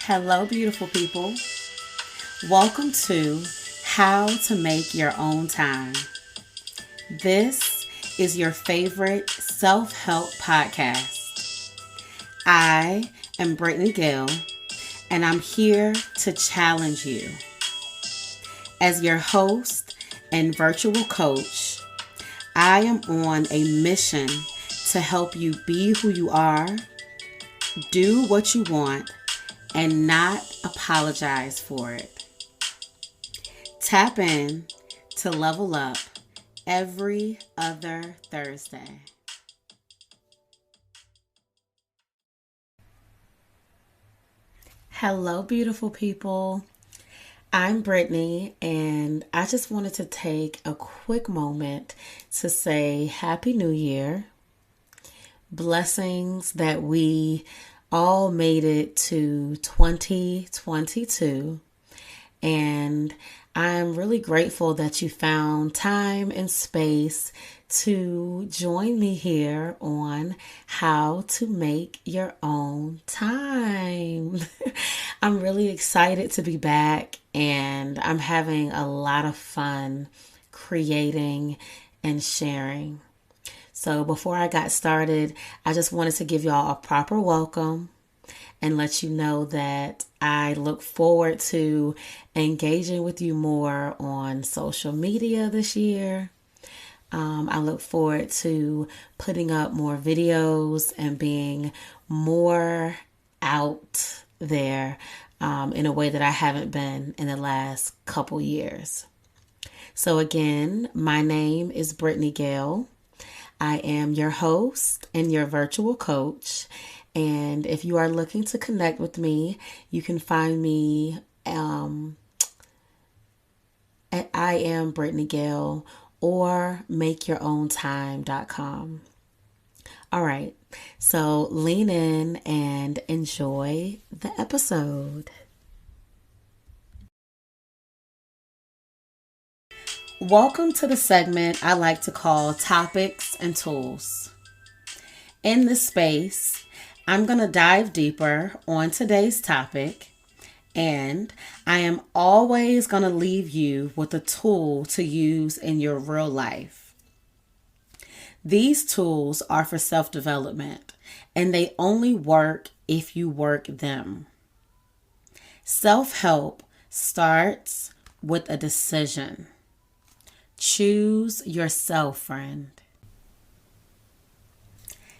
Hello, beautiful people. Welcome to How to Make Your Own Time. This is your favorite self help podcast. I am Brittany Gayle, and I'm here to challenge you. As your host and virtual coach, I am on a mission to help you be who you are, do what you want, and not apologize for it. Tap in to level up every other Thursday. Hello, beautiful people. I'm Brittany, and I just wanted to take a quick moment to say Happy New Year. Blessings that we all made it to 2022, and I'm really grateful that you found time and space to join me here on How to Make Your Own Time. I'm really excited to be back, and I'm having a lot of fun creating and sharing. So before I got started, I just wanted to give y'all a proper welcome and let you know that I look forward to engaging with you more on social media this year. I look forward to putting up more videos and being more out there in a way that I haven't been in the last couple years. So again, my name is Brittany Gayle. I am your host and your virtual coach. And if you are looking to connect with me, you can find me at I am Brittany Gayle or makeyourown.time.com. All right, so lean in and enjoy the episode. Welcome to the segment I like to call Topics and Tools. In this space, I'm going to dive deeper on today's topic, and I am always going to leave you with a tool to use in your real life. These tools are for self-development, and they only work if you work them. Self-help starts with a decision. Choose yourself, friend.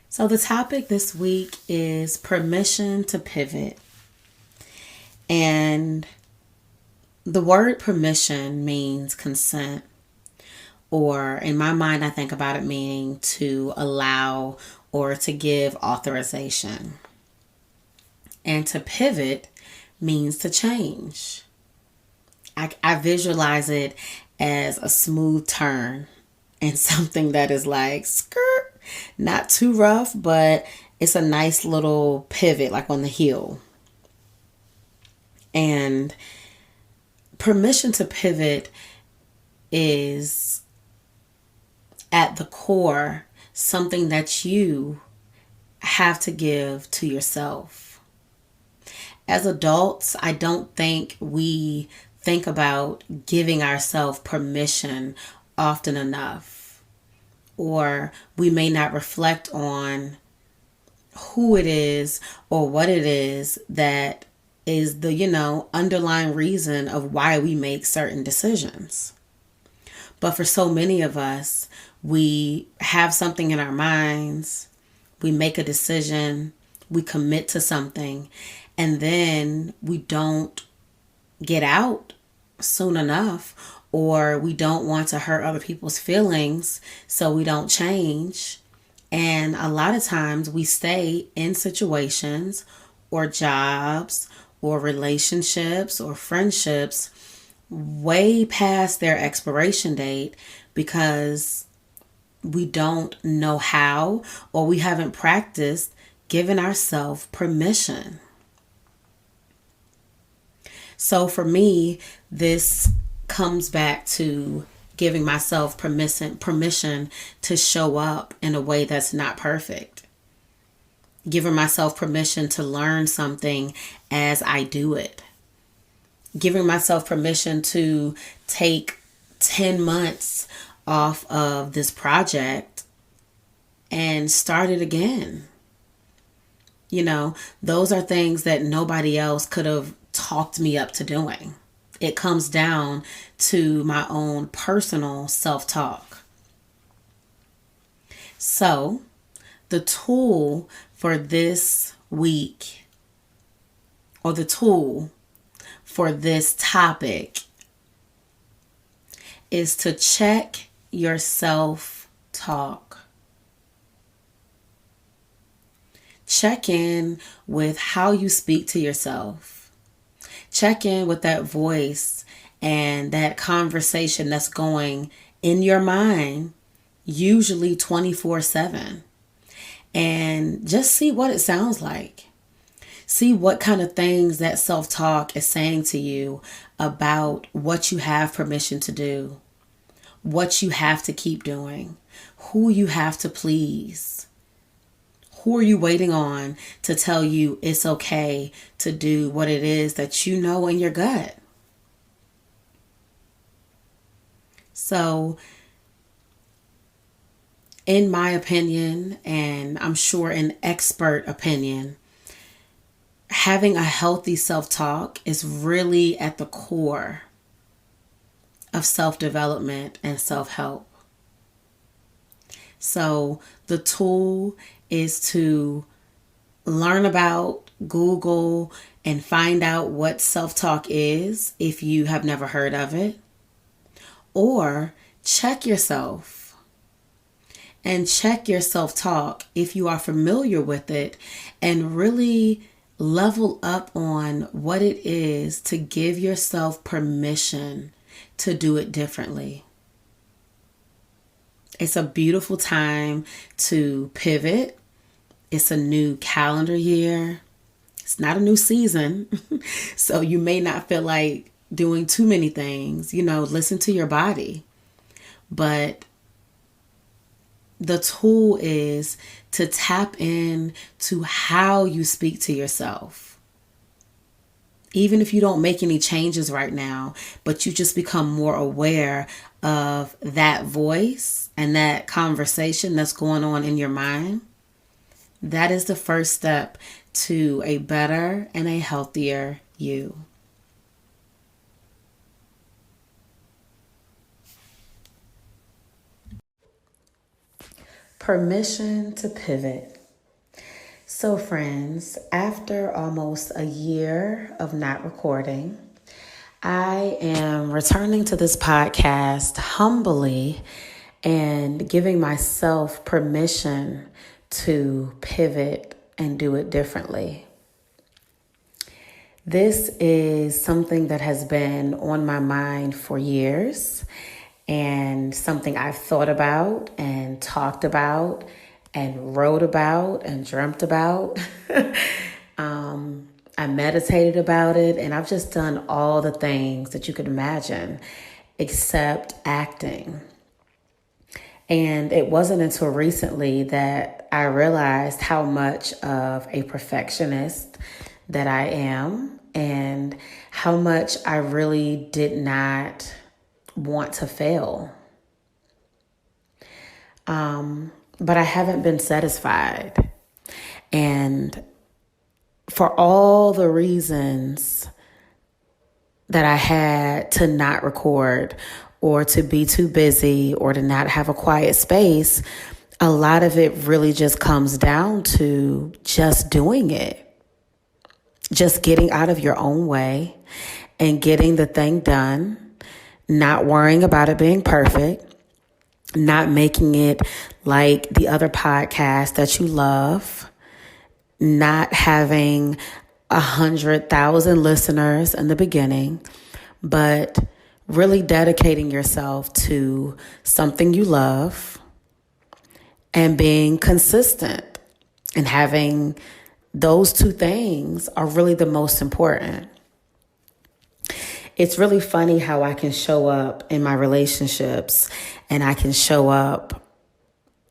So the topic this week is permission to pivot. And the word permission means consent. Or in my mind, I think about it meaning to allow or to give authorization. And to pivot means to change. I visualize it as a smooth turn and something that is like skirt, not too rough, but it's a nice little pivot like on the heel. And permission to pivot is at the core something that you have to give to yourself. As adults, I don't think we think about giving ourselves permission often enough, or we may not reflect on who it is or what it is that is the underlying reason of why we make certain decisions. But for so many of us, we have something in our minds, we make a decision, we commit to something, and then we don't get out soon enough, or we don't want to hurt other people's feelings, so we don't change. And a lot of times we stay in situations or jobs or relationships or friendships way past their expiration date because we don't know how, or we haven't practiced giving ourselves permission. So for me, this comes back to giving myself permission to show up in a way that's not perfect. Giving myself permission to learn something as I do it. Giving myself permission to take 10 months off of this project and start it again. You know, those are things that nobody else could have talked me up to doing. It comes down to my own personal self-talk. So, the tool for this week, or the tool for this topic, is to check your self-talk. Check in with how you speak to yourself. Check in with that voice and that conversation that's going in your mind, usually 24/7. And just see what it sounds like. See what kind of things that self-talk is saying to you about what you have permission to do, what you have to keep doing, who you have to please. Who are you waiting on to tell you it's okay to do what it is that you know in your gut? So, in my opinion, and I'm sure an expert opinion, having a healthy self-talk is really at the core of self-development and self-help. So the tool is to learn about, Google, and find out what self-talk is if you have never heard of it. Or check yourself and check your self-talk if you are familiar with it, and really level up on what it is to give yourself permission to do it differently. It's a beautiful time to pivot. It's a new calendar year. It's not a new season. So you may not feel like doing too many things. Listen to your body. But the tool is to tap in to how you speak to yourself. Even if you don't make any changes right now, but you just become more aware of that voice and that conversation that's going on in your mind, that is the first step to a better and a healthier you. Permission to pivot. So friends, after almost a year of not recording, I am returning to this podcast humbly and giving myself permission to pivot and do it differently. This is something that has been on my mind for years, and something I've thought about and talked about and wrote about and dreamt about. I meditated about it, and I've just done all the things that you could imagine except acting. And it wasn't until recently that I realized how much of a perfectionist that I am, and how much I really did not want to fail. But I haven't been satisfied. And for all the reasons that I had to not record, or to be too busy, or to not have a quiet space, a lot of it really just comes down to just doing it. Just getting out of your own way and getting the thing done, not worrying about it being perfect, not making it like the other podcast that you love, not having 100,000 listeners in the beginning, but really dedicating yourself to something you love and being consistent, and having those two things are really the most important. It's really funny how I can show up in my relationships, and I can show up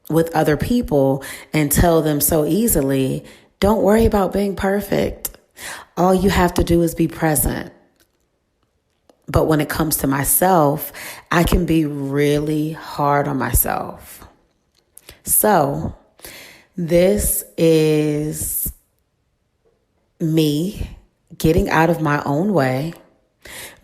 with other people and tell them so easily, Don't worry about being perfect. All you have to do is be present. But when it comes to myself, I can be really hard on myself. So this is me getting out of my own way,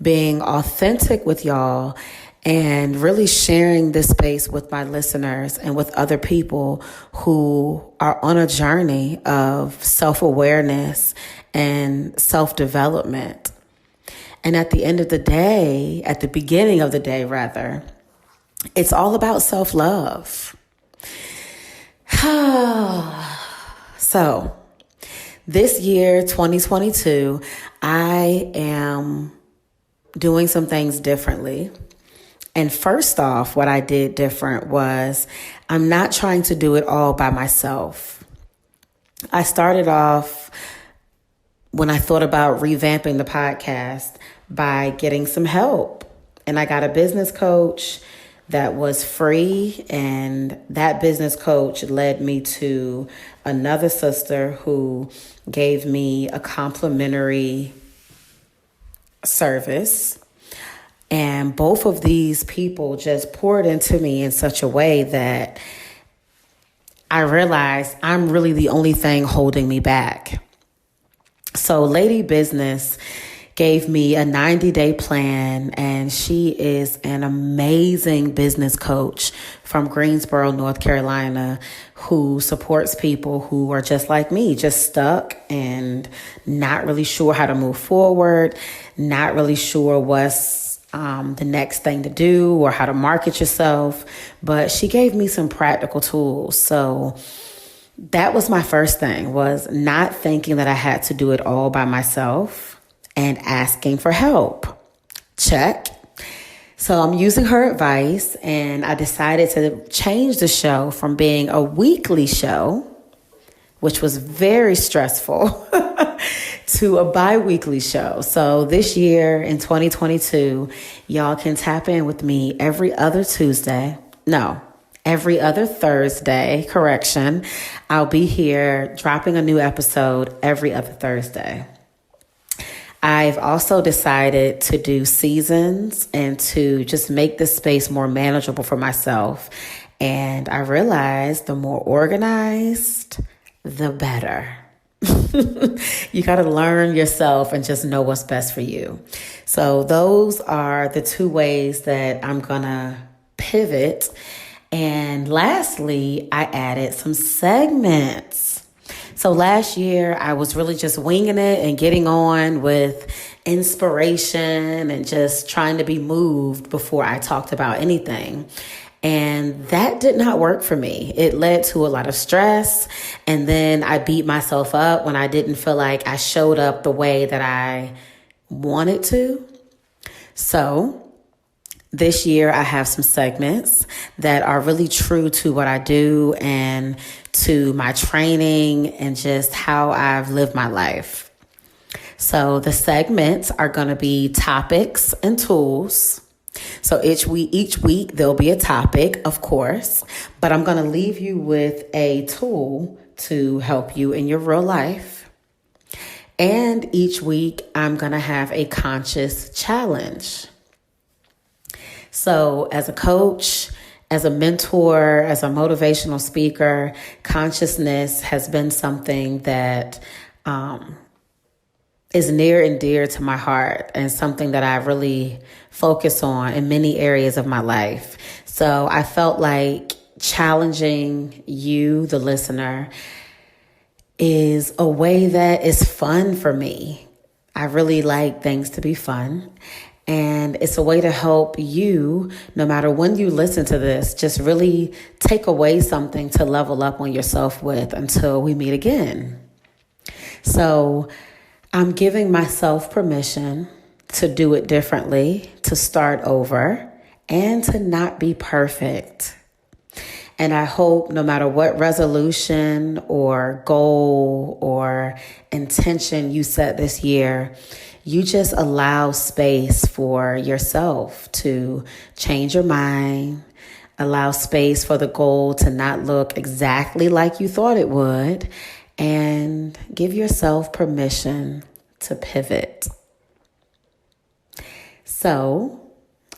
being authentic with y'all, and really sharing this space with my listeners and with other people who are on a journey of self-awareness and self-development. And at the end of the day, at the beginning of the day rather, it's all about self-love. So this year, 2022, I am doing some things differently. And first off, what I did different was I'm not trying to do it all by myself. I started off when I thought about revamping the podcast by getting some help. And I got a business coach that was free, and that business coach led me to another sister who gave me a complimentary service. And both of these people just poured into me in such a way that I realized I'm really the only thing holding me back. So Lady Business gave me a 90-day plan, and she is an amazing business coach from Greensboro, North Carolina, who supports people who are just like me, just stuck and not really sure how to move forward, not really sure what's the next thing to do or how to market yourself. But she gave me some practical tools. So that was my first thing, was not thinking that I had to do it all by myself and asking for help. Check. So I'm using her advice, and I decided to change the show from being a weekly show, which was very stressful, to a bi-weekly show. So this year in 2022, y'all can tap in with me every other Thursday. I'll be here dropping a new episode every other Thursday. I've also decided to do seasons and to just make this space more manageable for myself. And I realized the more organized, the better. You got to learn yourself and just know what's best for you. So those are the two ways that I'm going to pivot. And lastly, I added some segments. So last year, I was really just winging it and getting on with inspiration and just trying to be moved before I talked about anything. And that did not work for me. It led to a lot of stress. And then I beat myself up when I didn't feel like I showed up the way that I wanted to. So this year I have some segments that are really true to what I do and to my training and just how I've lived my life. So the segments are going to be topics and tools. So each week there'll be a topic, of course, but I'm going to leave you with a tool to help you in your real life. And each week I'm going to have a conscious challenge. So as a coach, as a mentor, as a motivational speaker, consciousness has been something that is near and dear to my heart and something that I really focus on in many areas of my life. So I felt like challenging you, the listener, is a way that is fun for me. I really like things to be fun. And it's a way to help you, no matter when you listen to this, just really take away something to level up on yourself with until we meet again. So I'm giving myself permission to do it differently, to start over, and to not be perfect. And I hope no matter what resolution or goal or intention you set this year, you just allow space for yourself to change your mind, allow space for the goal to not look exactly like you thought it would, and give yourself permission to pivot. So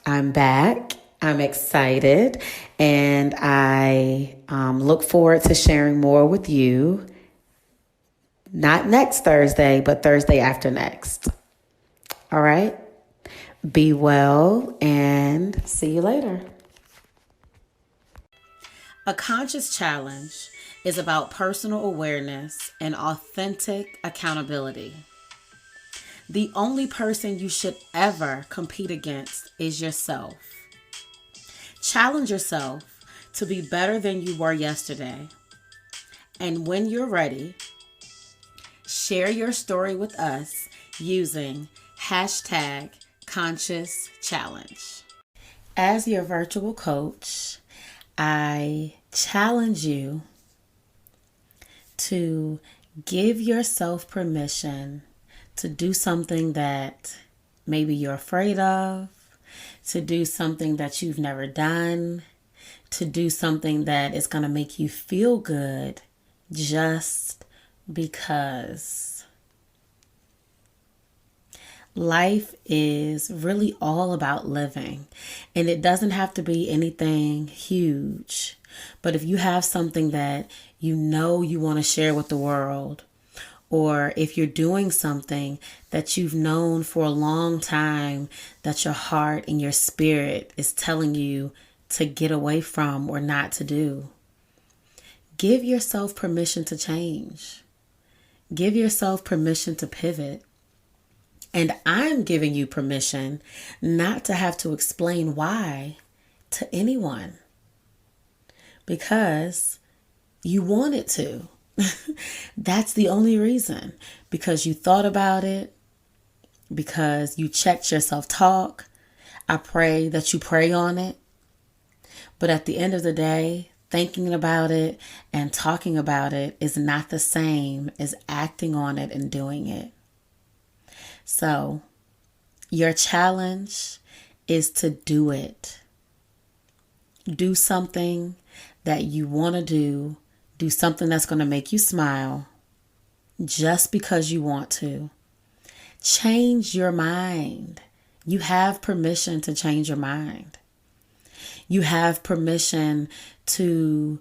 I'm back. I'm excited, and I look forward to sharing more with you. Not next Thursday, but Thursday after next. All right? Be well, and see you later. A conscious challenge is about personal awareness and authentic accountability. The only person you should ever compete against is yourself. Challenge yourself to be better than you were yesterday. And when you're ready, share your story with us using #ConsciousChallenge. As your virtual coach, I challenge you to give yourself permission to do something that maybe you're afraid of, to do something that you've never done, to do something that is going to make you feel good just because. Life is really all about living, and it doesn't have to be anything huge. But if you have something that you know you want to share with the world, or if you're doing something that you've known for a long time that your heart and your spirit is telling you to get away from or not to do, give yourself permission to change. Give yourself permission to pivot. And I'm giving you permission not to have to explain why to anyone, because you wanted to. That's the only reason. Because you thought about it, because you checked your self-talk. I pray that you pray on it. But at the end of the day, thinking about it and talking about it is not the same as acting on it and doing it. So your challenge is to do it. Do something that you want to do. Do something that's going to make you smile just because you want to. Change your mind. You have permission to change your mind. You have permission to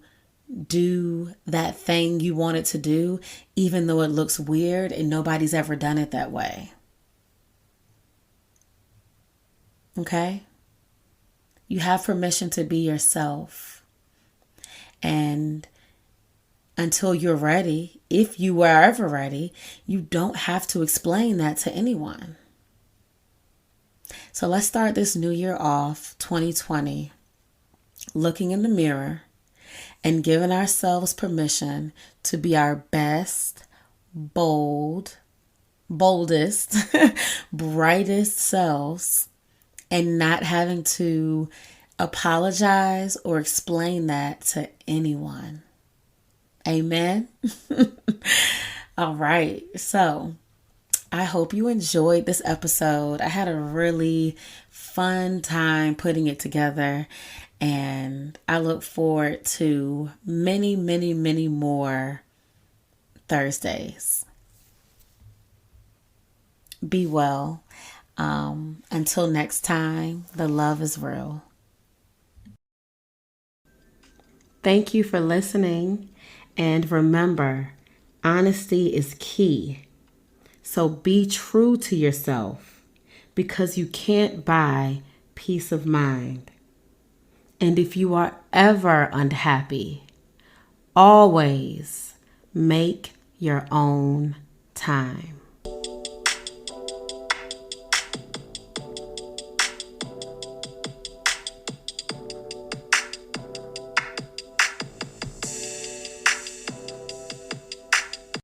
do that thing you wanted to do, even though it looks weird and nobody's ever done it that way. Okay? You have permission to be yourself. And until you're ready, if you were ever ready, you don't have to explain that to anyone. So let's start this new year off, 2020, looking in the mirror and giving ourselves permission to be our best, boldest, brightest selves, and not having to apologize or explain that to anyone. Amen. All right. So I hope you enjoyed this episode. I had a really fun time putting it together, and I look forward to many, many, many more Thursdays. Be well. Until next time, the love is real. Thank you for listening. And remember, honesty is key. So be true to yourself, because you can't buy peace of mind. And if you are ever unhappy, always make your own time.